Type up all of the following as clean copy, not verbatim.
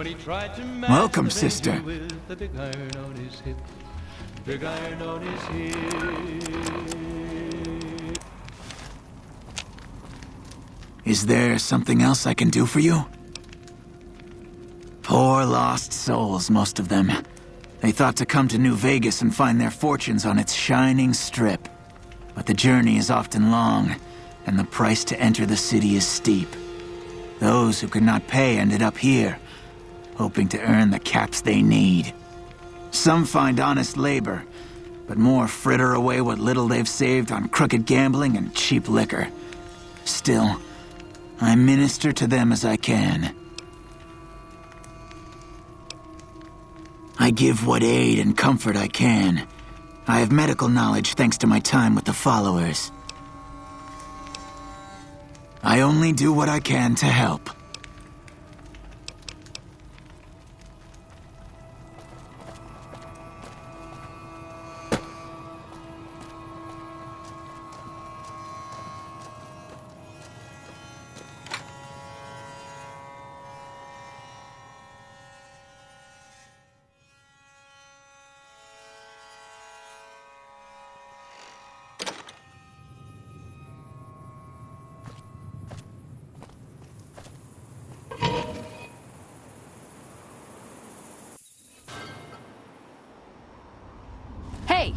Welcome, sister. Is there something else I can do for you? Poor lost souls, most of them. They thought to come to New Vegas and find their fortunes on its shining strip. But the journey is often long, and the price to enter the city is steep. Those who could not pay ended up here, hoping to earn the caps they need. Some find honest labor, but more fritter away what little they've saved on crooked gambling and cheap liquor. Still, I minister to them as I can. I give what aid and comfort I can. I have medical knowledge thanks to my time with the followers. I only do what I can to help. Hey!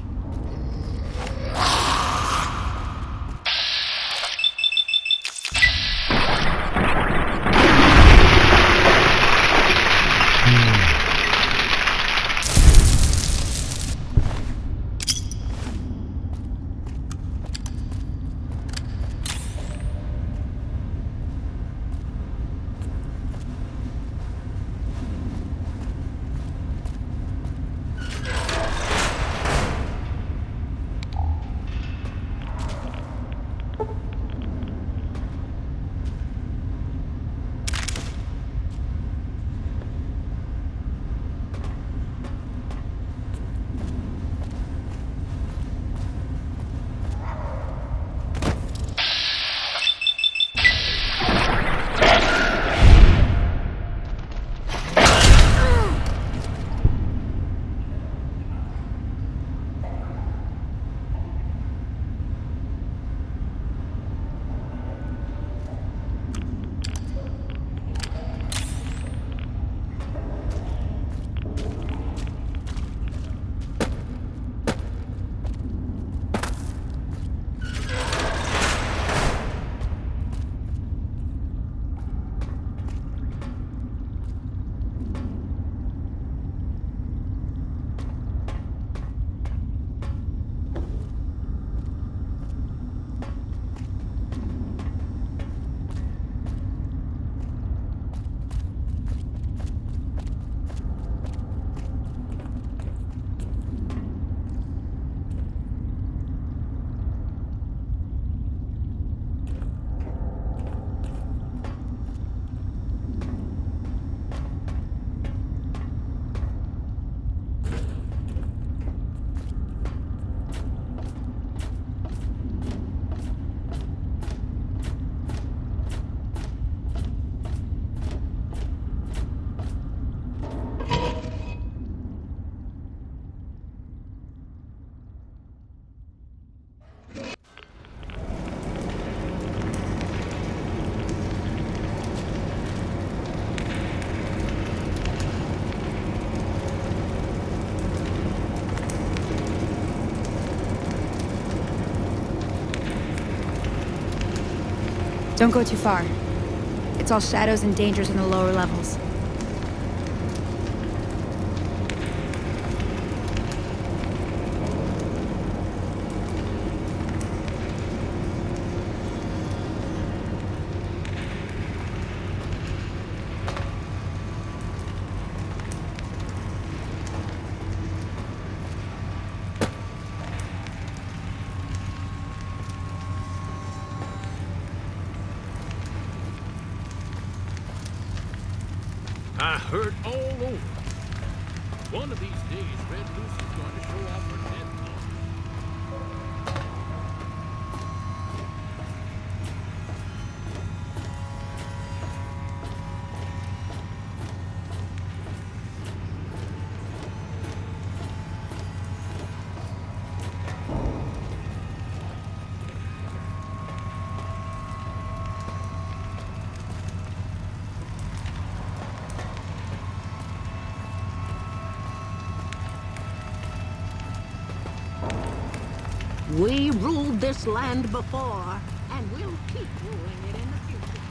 Don't go too far. It's all shadows and dangers in the lower levels. I heard all over. One of these days, Red Lucy's going to show off her death knowledge. We ruled this land before, and we'll keep ruling it in the future.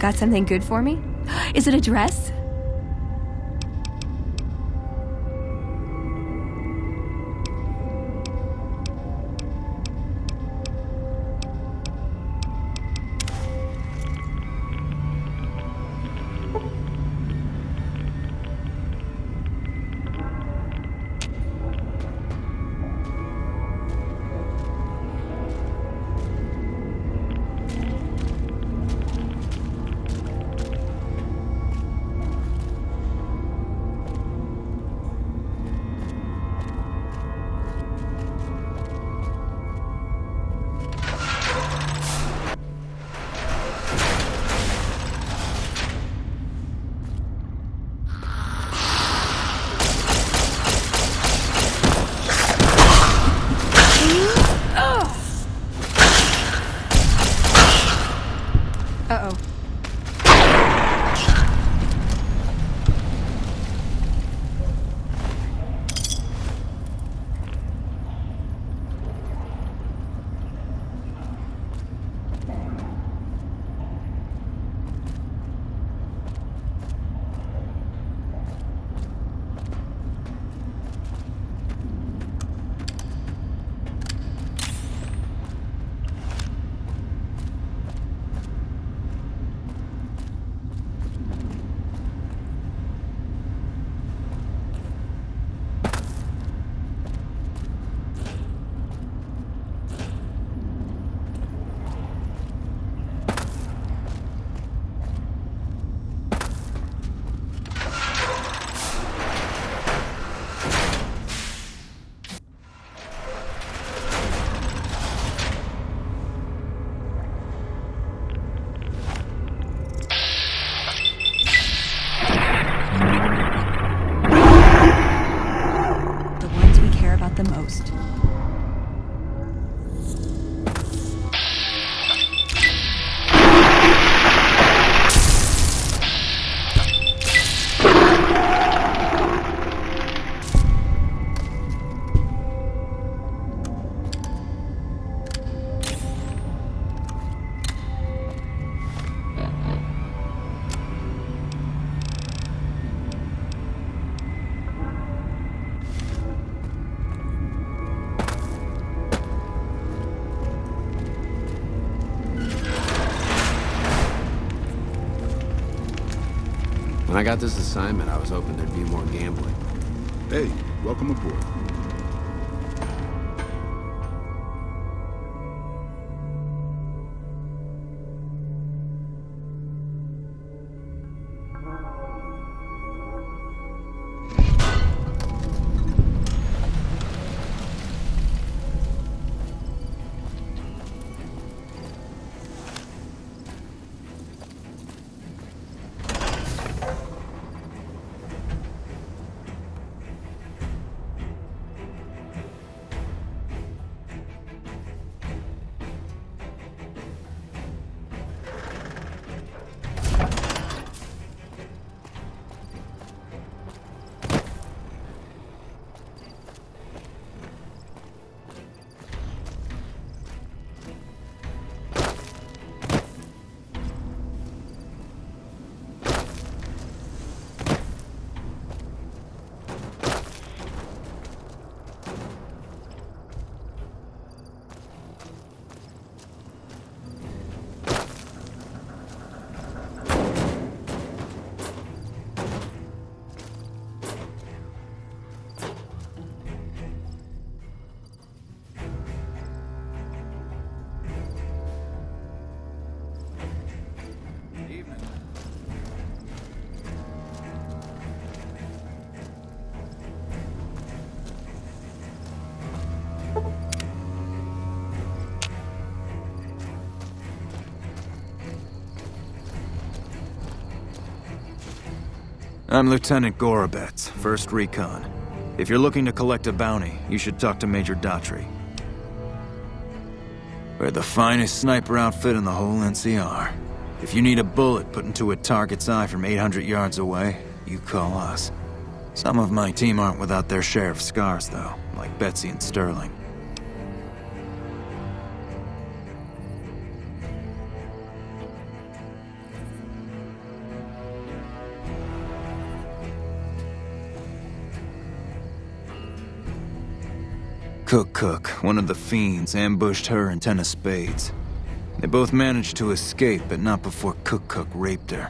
got something good for me? Is it a dress? Uh-oh. The most. When I got this assignment, I was hoping there'd be more gambling. Hey, welcome aboard. I'm Lieutenant Gorobets, 1st Recon. If you're looking to collect a bounty, you should talk to Major Daughtry. We're the finest sniper outfit in the whole NCR. If you need a bullet put into a target's eye from 800 yards away, you call us. Some of my team aren't without their share of scars, though, like Betsy and Sterling. Cook, one of the fiends, ambushed her and 10 of spades. They both managed to escape, but not before Cook raped her.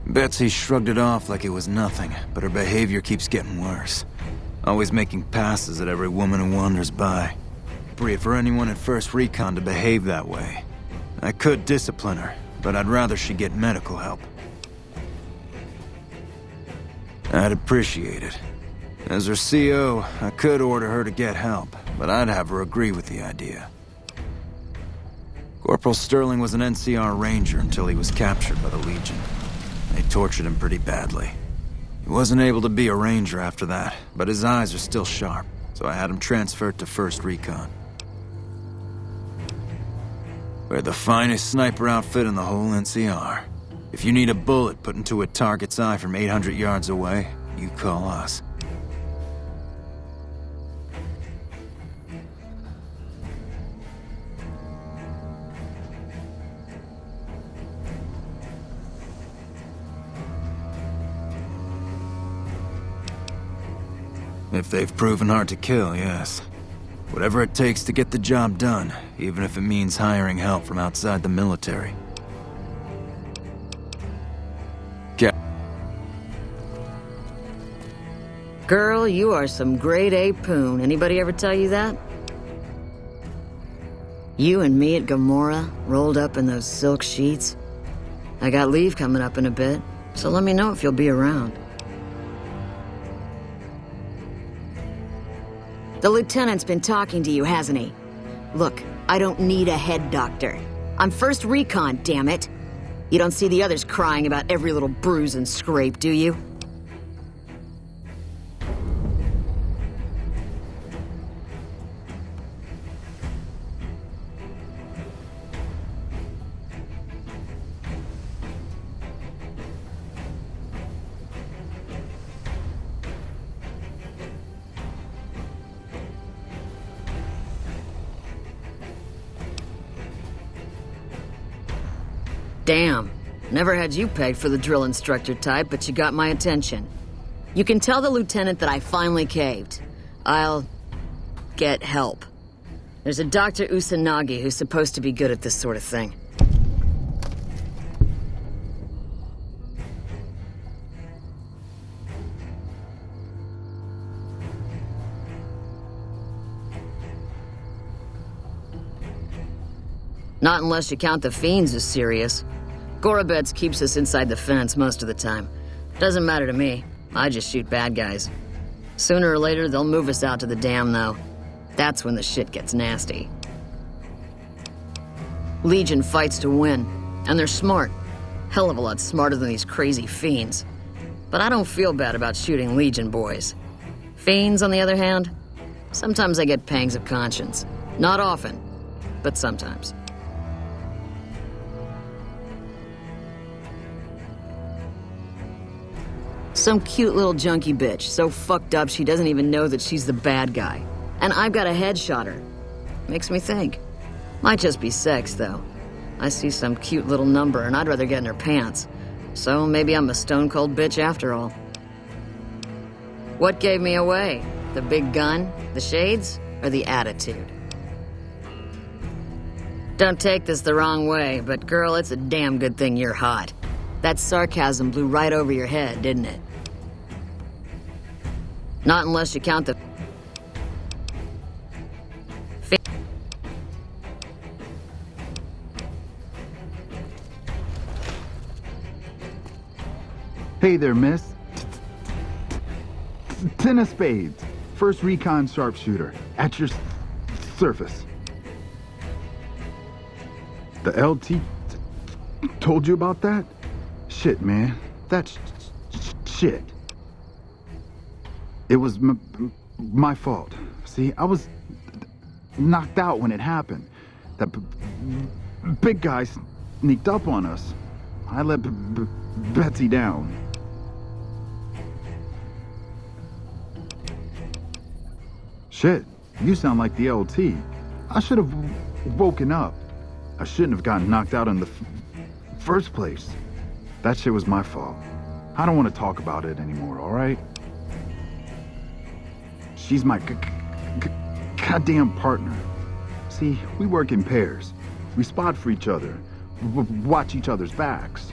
Betsy shrugged it off like it was nothing, but her behavior keeps getting worse. Always making passes at every woman who wanders by. Appropriate for anyone at First Recon to behave that way. I could discipline her, but I'd rather she get medical help. I'd appreciate it. As her CO, I could order her to get help, but I'd have her agree with the idea. Corporal Sterling was an NCR Ranger until he was captured by the Legion. They tortured him pretty badly. He wasn't able to be a Ranger after that, but his eyes are still sharp, so I had him transferred to First Recon. We're the finest sniper outfit in the whole NCR. If you need a bullet put into a target's eye from 800 yards away, you call us. If they've proven hard to kill, yes. Whatever it takes to get the job done, even if it means hiring help from outside the military. Girl, you are some grade A poon. Anybody ever tell you that? You and me at Gamora, rolled up in those silk sheets. I got leave coming up in a bit, so let me know if you'll be around. The lieutenant's been talking to you, hasn't he? Look, I don't need a head doctor. I'm First Recon, damn it. You don't see the others crying about every little bruise and scrape, do you? Damn. Never had you pegged for the drill instructor type, but you got my attention. You can tell the lieutenant that I finally caved. I'll get help. There's a Dr. Usanagi who's supposed to be good at this sort of thing. Not unless you count the fiends as serious. Gorobets keeps us inside the fence most of the time. Doesn't matter to me. I just shoot bad guys. Sooner or later, they'll move us out to the dam, though. That's when the shit gets nasty. Legion fights to win, and they're smart. Hell of a lot smarter than these crazy fiends. But I don't feel bad about shooting Legion boys. Fiends, on the other hand, sometimes I get pangs of conscience. Not often, but sometimes. Some cute little junkie bitch, so fucked up she doesn't even know that she's the bad guy. And I've got a headshot her. Makes me think. Might just be sex, though. I see some cute little number and I'd rather get in her pants. So maybe I'm a stone-cold bitch after all. What gave me away? The big gun, the shades, or the attitude? Don't take this the wrong way, but girl, it's a damn good thing you're hot. That sarcasm blew right over your head, didn't it? Not unless you count the... Hey there, miss. 10 of spades. First Recon sharpshooter. At your surface. The LT told you about that? Shit, man. That's shit. It was my fault. See, I was knocked out when it happened. That big guy sneaked up on us. I let Betsy down. Shit, you sound like the LT. I should have woken up. I shouldn't have gotten knocked out in the first place. That shit was my fault. I don't want to talk about it anymore, all right? She's my goddamn partner. See, we work in pairs. We spot for each other, watch each other's backs.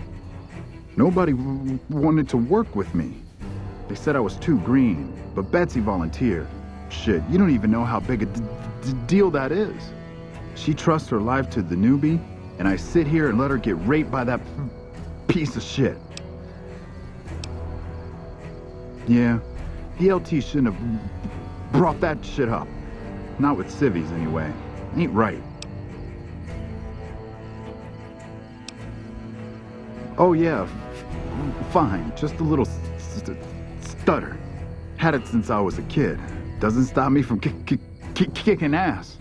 Nobody wanted to work with me. They said I was too green, but Betsy volunteered. Shit, you don't even know how big a deal that is. She trusts her life to the newbie, and I sit here and let her get raped by that piece of shit. Yeah, the LT shouldn't have brought that shit up. Not with civvies, anyway. Ain't right. Oh yeah, fine. Just a little stutter. Had it since I was a kid. Doesn't stop me from kicking ass.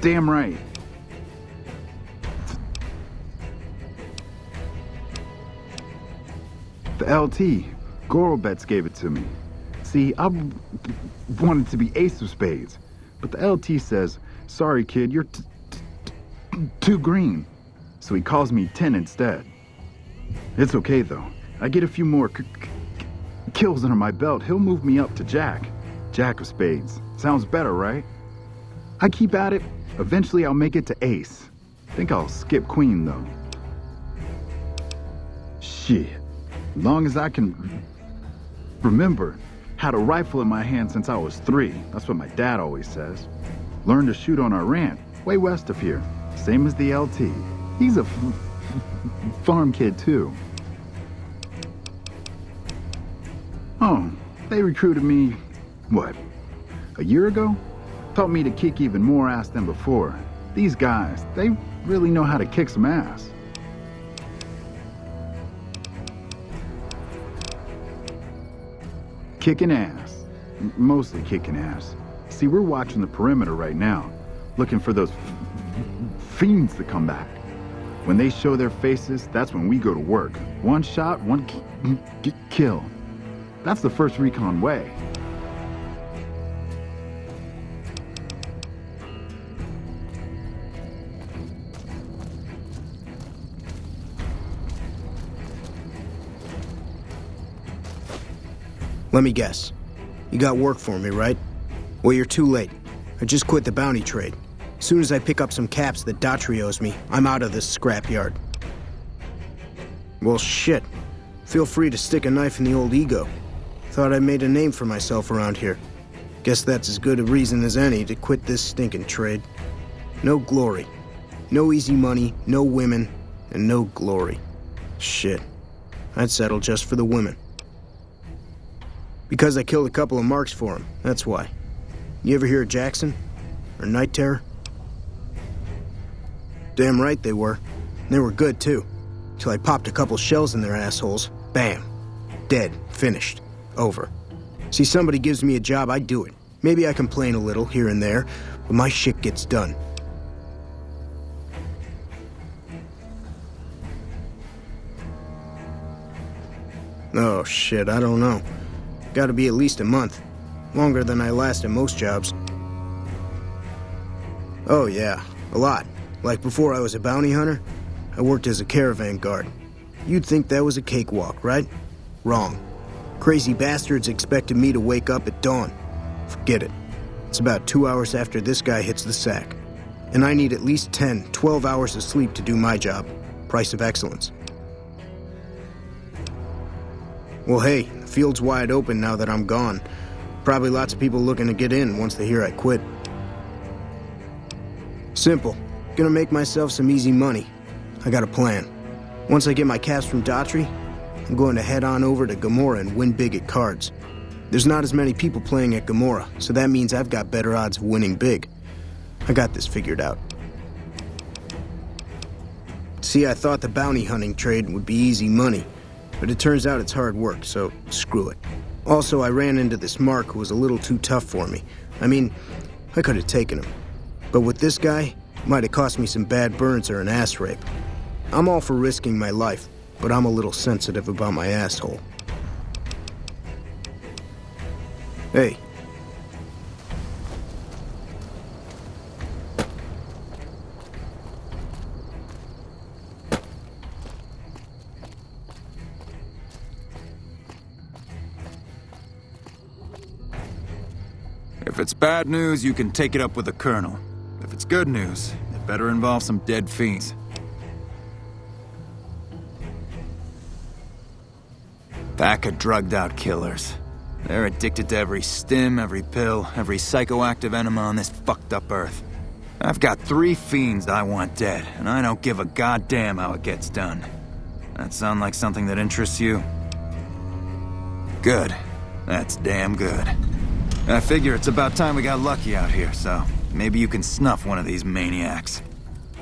Damn right. The LT, Gorobets gave it to me. See, I wanted to be ace of spades, but the LT says, sorry kid, you're too green. So he calls me 10 instead. It's okay though. I get a few more kills under my belt, he'll move me up to Jack. Jack of spades. Sounds better, right? I keep at it. Eventually I'll make it to ace. Think I'll skip queen though. Shit. Long as I can remember. Had a rifle in my hand since I was 3. That's what my dad always says. Learned to shoot on our ranch, way west of here. Same as the LT. He's a farm kid too. Oh, they recruited me, what, a year ago? Taught me to kick even more ass than before. These guys, they really know how to kick some ass. Kicking ass. Mostly kicking ass. See, we're watching the perimeter right now, looking for those fiends to come back. When they show their faces, that's when we go to work. One shot, one kill. That's the first recon way. Let me guess. You got work for me, right? Well, you're too late. I just quit the bounty trade. As soon as I pick up some caps that Daughtry owes me, I'm out of this scrapyard. Well, shit. Feel free to stick a knife in the old ego. Thought I made a name for myself around here. Guess that's as good a reason as any to quit this stinking trade. No glory. No easy money, no women, and no glory. Shit. I'd settle just for the women. Because I killed a couple of marks for him, that's why. You ever hear of Jackson? Or Night Terror? Damn right they were. They were good, too. Till I popped a couple shells in their assholes. Bam. Dead. Finished. Over. See, somebody gives me a job, I do it. Maybe I complain a little here and there, but my shit gets done. Oh, shit, I don't know. Gotta be at least a month. Longer than I last at most jobs. Oh yeah, a lot. Like before I was a bounty hunter, I worked as a caravan guard. You'd think that was a cakewalk, right? Wrong. Crazy bastards expected me to wake up at dawn. Forget it. It's about 2 hours after this guy hits the sack. And I need at least 10, 12 hours of sleep to do my job. Price of excellence. Well, hey, the field's wide open now that I'm gone. Probably lots of people looking to get in once they hear I quit. Simple. Gonna make myself some easy money. I got a plan. Once I get my caps from Daughtry, I'm going to head on over to Gomorrah and win big at cards. There's not as many people playing at Gomorrah, so that means I've got better odds of winning big. I got this figured out. See, I thought the bounty hunting trade would be easy money. But it turns out it's hard work, so screw it. Also, I ran into this Mark who was a little too tough for me. I mean, I could have taken him. But with this guy, might have cost me some bad burns or an ass rape. I'm all for risking my life, but I'm a little sensitive about my asshole. Hey. If it's bad news, you can take it up with the Colonel. If it's good news, it better involve some dead fiends. Pack of drugged-out killers. They're addicted to every stim, every pill, every psychoactive enema on this fucked-up Earth. I've got 3 fiends I want dead, and I don't give a goddamn how it gets done. That sound like something that interests you? Good. That's damn good. I figure it's about time we got lucky out here, so maybe you can snuff one of these maniacs.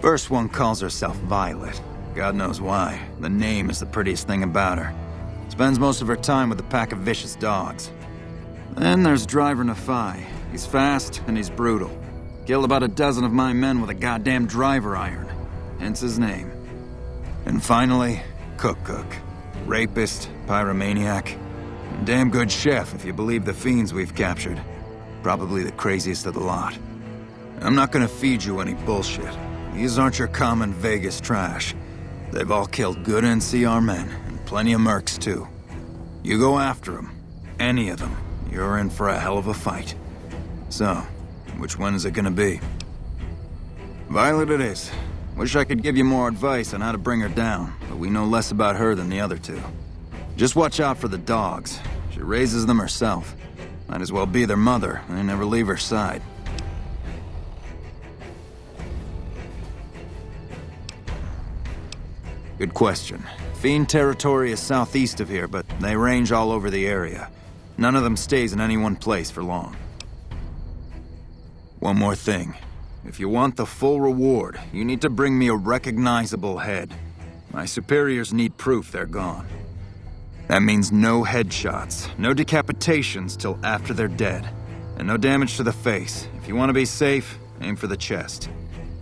First one calls herself Violet. God knows why. The name is the prettiest thing about her. Spends most of her time with a pack of vicious dogs. Then there's Driver Nafai. He's fast and he's brutal. Killed about a dozen of my men with a goddamn driver iron. Hence his name. And finally, Cook. Rapist, pyromaniac. Damn good chef, if you believe the fiends we've captured. Probably the craziest of the lot. I'm not gonna feed you any bullshit. These aren't your common Vegas trash. They've all killed good NCR men, and plenty of mercs too. You go after them, any of them, you're in for a hell of a fight. So, which one is it gonna be? Violet it is. Wish I could give you more advice on how to bring her down, but we know less about her than the other two. Just watch out for the dogs. She raises them herself. Might as well be their mother, and never leave her side. Good question. Fiend territory is southeast of here, but they range all over the area. None of them stays in any one place for long. One more thing. If you want the full reward, you need to bring me a recognizable head. My superiors need proof they're gone. That means no headshots, no decapitations till after they're dead, and no damage to the face. If you want to be safe, aim for the chest.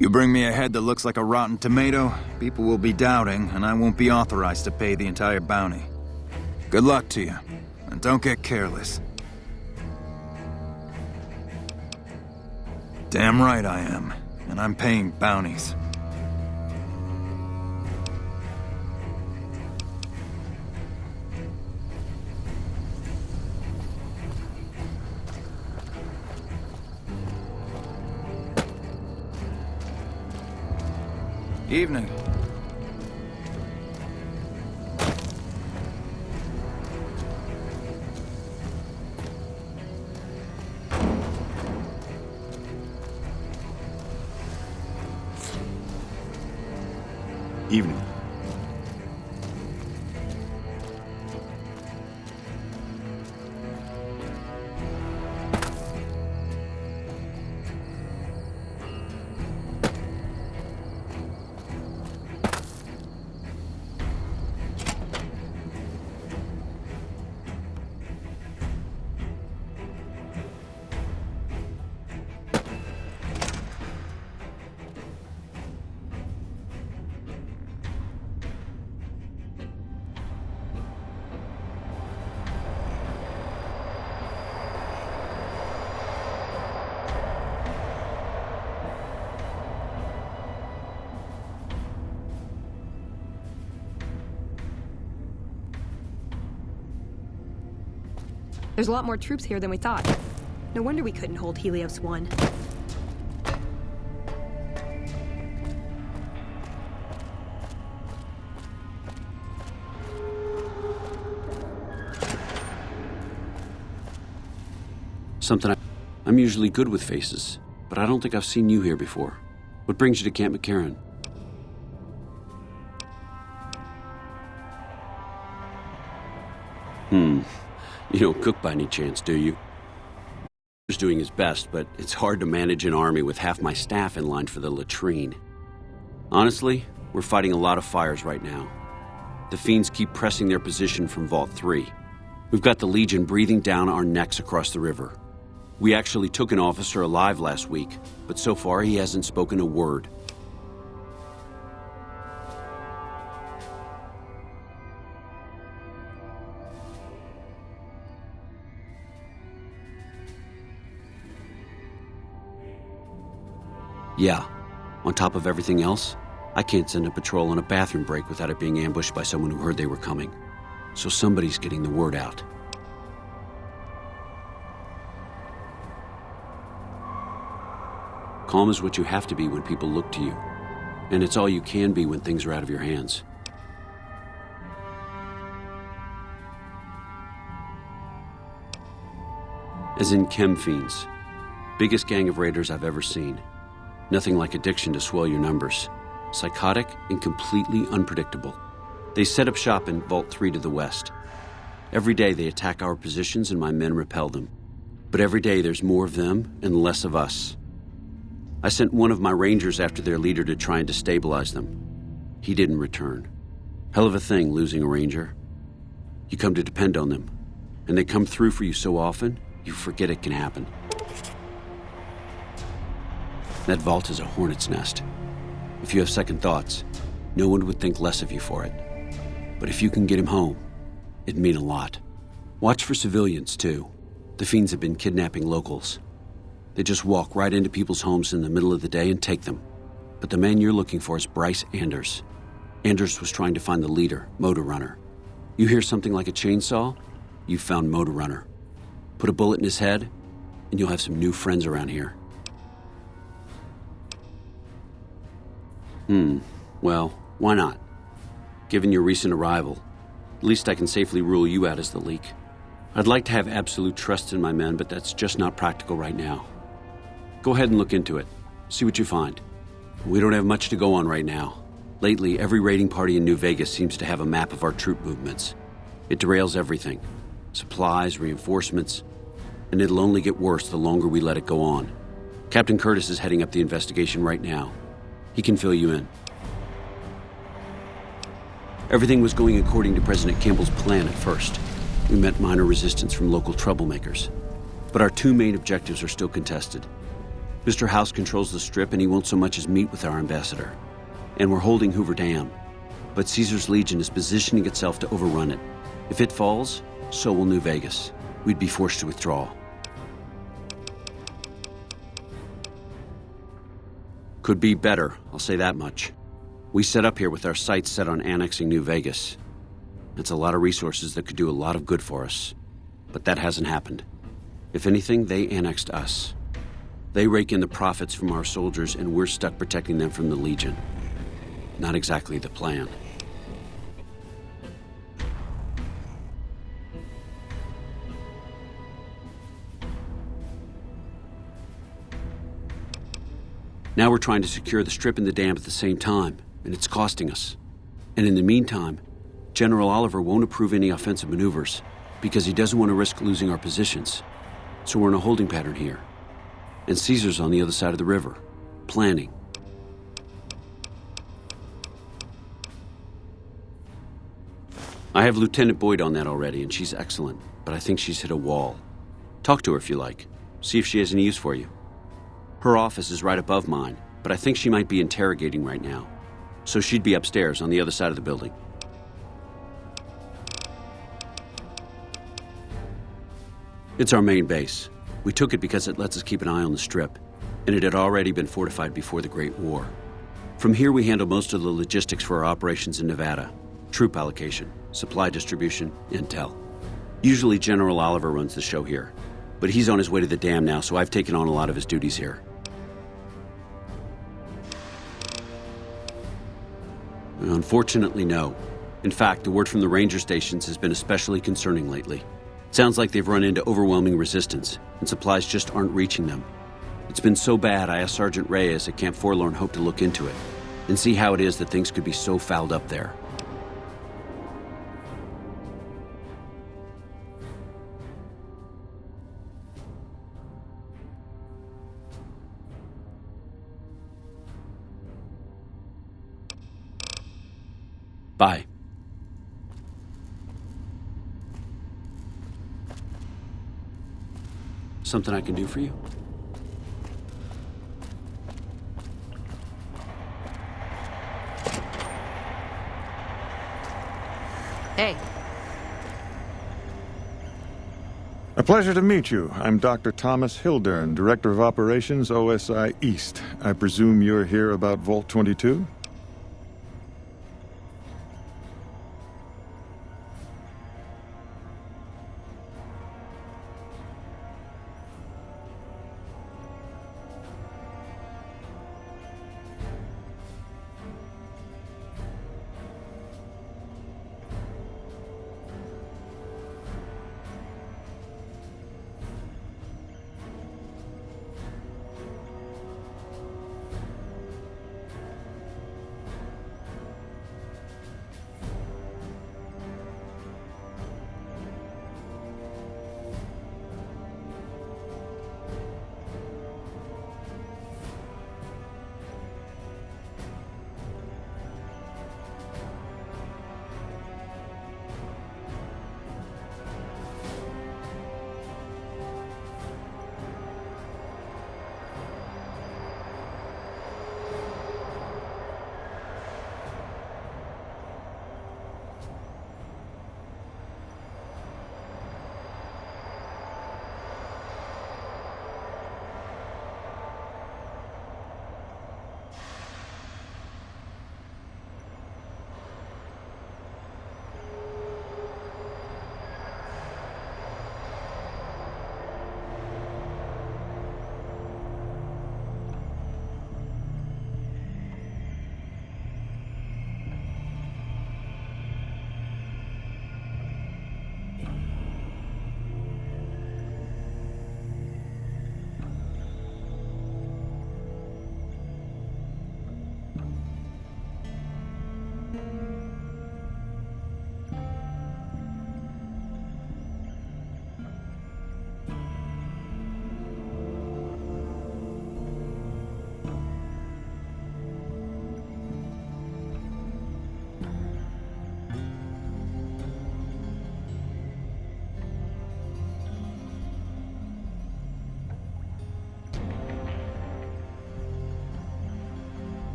You bring me a head that looks like a rotten tomato, people will be doubting, and I won't be authorized to pay the entire bounty. Good luck to you, and don't get careless. Damn right I am, and I'm paying bounties. Evening. Evening. There's a lot more troops here than we thought. No wonder we couldn't hold Helios 1. I'm usually good with faces, but I don't think I've seen you here before. What brings you to Camp McCarran? You don't cook by any chance, do you? He's doing his best, but it's hard to manage an army with half my staff in line for the latrine. Honestly, we're fighting a lot of fires right now. The fiends keep pressing their position from Vault 3. We've got the Legion breathing down our necks across the river. We actually took an officer alive last week, but so far he hasn't spoken a word. Yeah. On top of everything else, I can't send a patrol on a bathroom break without it being ambushed by someone who heard they were coming. So somebody's getting the word out. Calm is what you have to be when people look to you. And it's all you can be when things are out of your hands. As in chem fiends. Biggest gang of raiders I've ever seen. Nothing like addiction to swell your numbers. Psychotic and completely unpredictable. They set up shop in Vault 3 to the west. Every day they attack our positions and my men repel them. But every day there's more of them and less of us. I sent one of my rangers after their leader to try and destabilize them. He didn't return. Hell of a thing, losing a ranger. You come to depend on them, and they come through for you so often, you forget it can happen. That vault is a hornet's nest. If you have second thoughts, no one would think less of you for it. But if you can get him home, it'd mean a lot. Watch for civilians, too. The fiends have been kidnapping locals. They just walk right into people's homes in the middle of the day and take them. But the man you're looking for is Bryce Anders. Anders was trying to find the leader, Motor Runner. You hear something like a chainsaw? You've found Motor Runner. Put a bullet in his head, and you'll have some new friends around here. Well, why not? Given your recent arrival, at least I can safely rule you out as the leak. I'd like to have absolute trust in my men, but that's just not practical right now. Go ahead and look into it. See what you find. We don't have much to go on right now. Lately, every raiding party in New Vegas seems to have a map of our troop movements. It derails everything. Supplies, reinforcements, and it'll only get worse the longer we let it go on. Captain Curtis is heading up the investigation right now. He can fill you in. Everything was going according to President Campbell's plan at first. We met minor resistance from local troublemakers. But our two main objectives are still contested. Mr. House controls the Strip and he won't so much as meet with our ambassador. And we're holding Hoover Dam. But Caesar's Legion is positioning itself to overrun it. If it falls, so will New Vegas. We'd be forced to withdraw. Could be better, I'll say that much. We set up here with our sights set on annexing New Vegas. It's a lot of resources that could do a lot of good for us. But that hasn't happened. If anything, they annexed us. They rake in the profits from our soldiers and we're stuck protecting them from the Legion. Not exactly the plan. Now we're trying to secure the Strip and the dam at the same time, and it's costing us. And in the meantime, General Oliver won't approve any offensive maneuvers because he doesn't want to risk losing our positions. So we're in a holding pattern here. And Caesar's on the other side of the river, planning. I have Lieutenant Boyd on that already, and she's excellent, but I think she's hit a wall. Talk to her if you like. See if she has any use for you. Her office is right above mine, but I think she might be interrogating right now. So she'd be upstairs on the other side of the building. It's our main base. We took it because it lets us keep an eye on the Strip, and it had already been fortified before the Great War. From here we handle most of the logistics for our operations in Nevada. Troop allocation, supply distribution, intel. Usually General Oliver runs the show here, but he's on his way to the dam now, so I've taken on a lot of his duties here. Unfortunately, no. In fact, the word from the ranger stations has been especially concerning lately. It sounds like they've run into overwhelming resistance, and supplies just aren't reaching them. It's been so bad, I asked Sergeant Reyes at Camp Forlorn Hope to look into it, and see how it is that things could be so fouled up there. Bye. Something I can do for you? Hey. A pleasure to meet you. I'm Dr. Thomas Hildern, Director of Operations, OSI East. I presume you're here about Vault 22?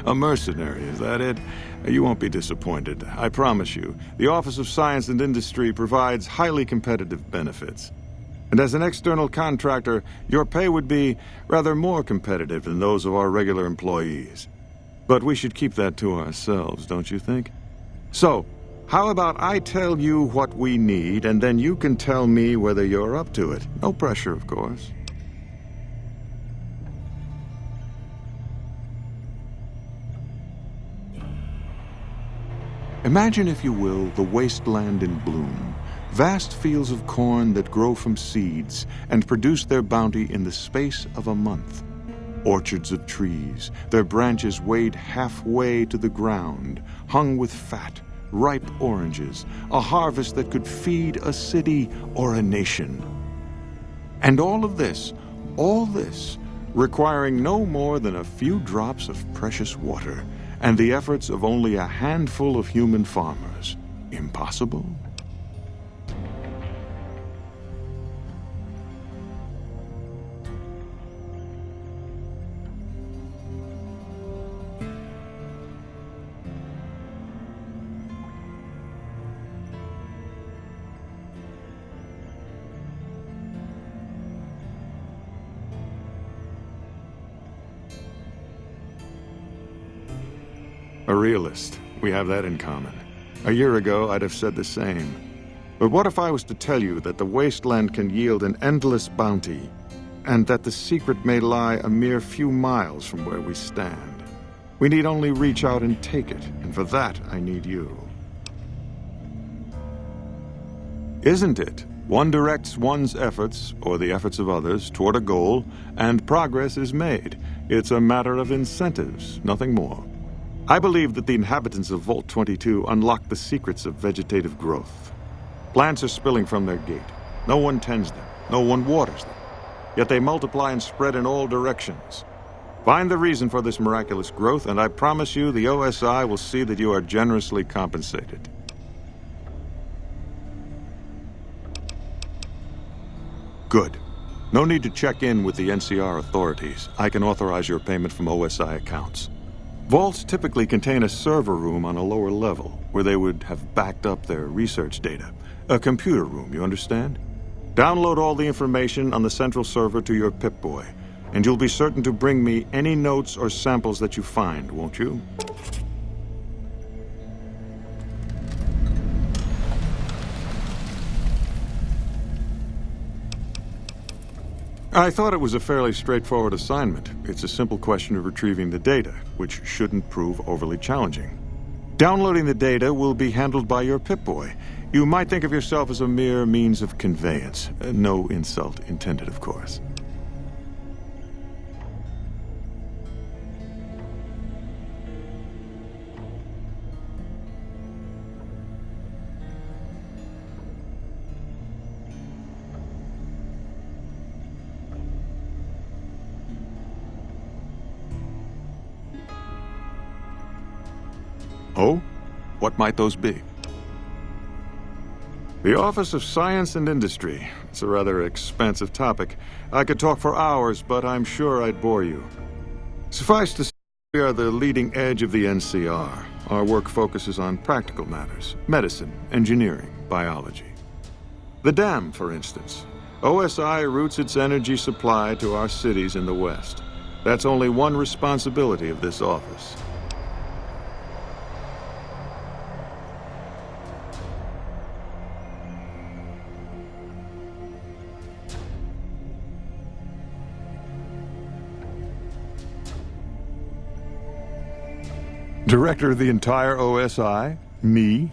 A mercenary, is that it? You won't be disappointed, I promise you. The Office of Science and Industry provides highly competitive benefits. And as an external contractor, your pay would be rather more competitive than those of our regular employees. But we should keep that to ourselves, don't you think? So, how about I tell you what we need, and then you can tell me whether you're up to it? No pressure, of course. Imagine, if you will, the wasteland in bloom. Vast fields of corn that grow from seeds and produce their bounty in the space of a month. Orchards of trees, their branches weighed halfway to the ground, hung with fat, ripe oranges, a harvest that could feed a city or a nation. And all this, requiring no more than a few drops of precious water, and the efforts of only a handful of human farmers. Impossible? A realist. We have that in common. A year ago, I'd have said the same. But what if I was to tell you that the wasteland can yield an endless bounty, and that the secret may lie a mere few miles from where we stand? We need only reach out and take it, and for that, I need you. Isn't it? One directs one's efforts, or the efforts of others, toward a goal, and progress is made. It's a matter of incentives, nothing more. I believe that the inhabitants of Vault 22 unlock the secrets of vegetative growth. Plants are spilling from their gate. No one tends them. No one waters them. Yet they multiply and spread in all directions. Find the reason for this miraculous growth, and I promise you the OSI will see that you are generously compensated. Good. No need to check in with the NCR authorities. I can authorize your payment from OSI accounts. Vaults typically contain a server room on a lower level, where they would have backed up their research data. A computer room, you understand? Download all the information on the central server to your Pip-Boy, and you'll be certain to bring me any notes or samples that you find, won't you? I thought it was a fairly straightforward assignment. It's a simple question of retrieving the data, which shouldn't prove overly challenging. Downloading the data will be handled by your Pip-Boy. You might think of yourself as a mere means of conveyance. No insult intended, of course. Oh? What might those be? The Office of Science and Industry. It's a rather expansive topic. I could talk for hours, but I'm sure I'd bore you. Suffice to say, we are the leading edge of the NCR. Our work focuses on practical matters: medicine, engineering, biology. The dam, for instance. OSI routes its energy supply to our cities in the West. That's only one responsibility of this office. Director of the entire OSI? Me?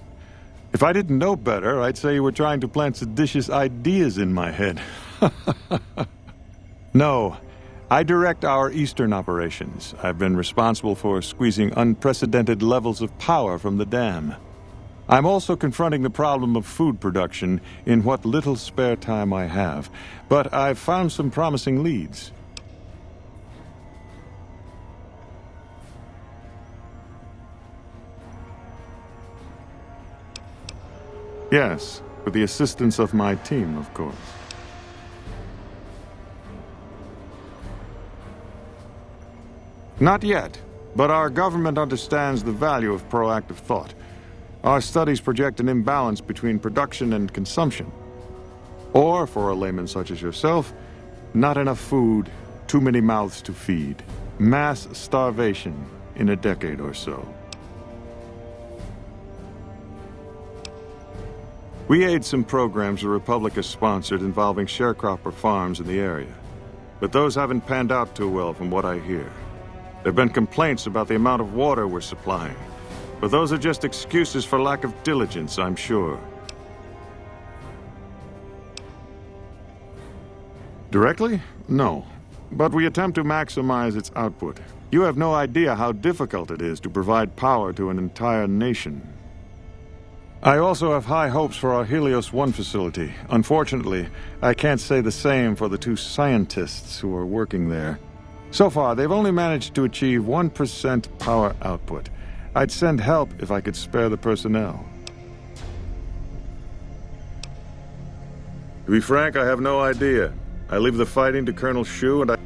If I didn't know better, I'd say you were trying to plant seditious ideas in my head. No, I direct our eastern operations. I've been responsible for squeezing unprecedented levels of power from the dam. I'm also confronting the problem of food production in what little spare time I have, but I've found some promising leads. Yes, with the assistance of my team, of course. Not yet, but our government understands the value of proactive thought. Our studies project an imbalance between production and consumption. Or, for a layman such as yourself, not enough food, too many mouths to feed. Mass starvation in a decade or so. We aid some programs the Republic has sponsored involving sharecropper farms in the area. But those haven't panned out too well from what I hear. There have been complaints about the amount of water we're supplying. But those are just excuses for lack of diligence, I'm sure. Directly? No. But we attempt to maximize its output. You have no idea how difficult it is to provide power to an entire nation. I also have high hopes for our Helios 1 facility. Unfortunately, I can't say the same for the 2 scientists who are working there. So far, they've only managed to achieve 1% power output. I'd send help if I could spare the personnel. To be frank, I have no idea. I leave the fighting to Colonel Shu, and I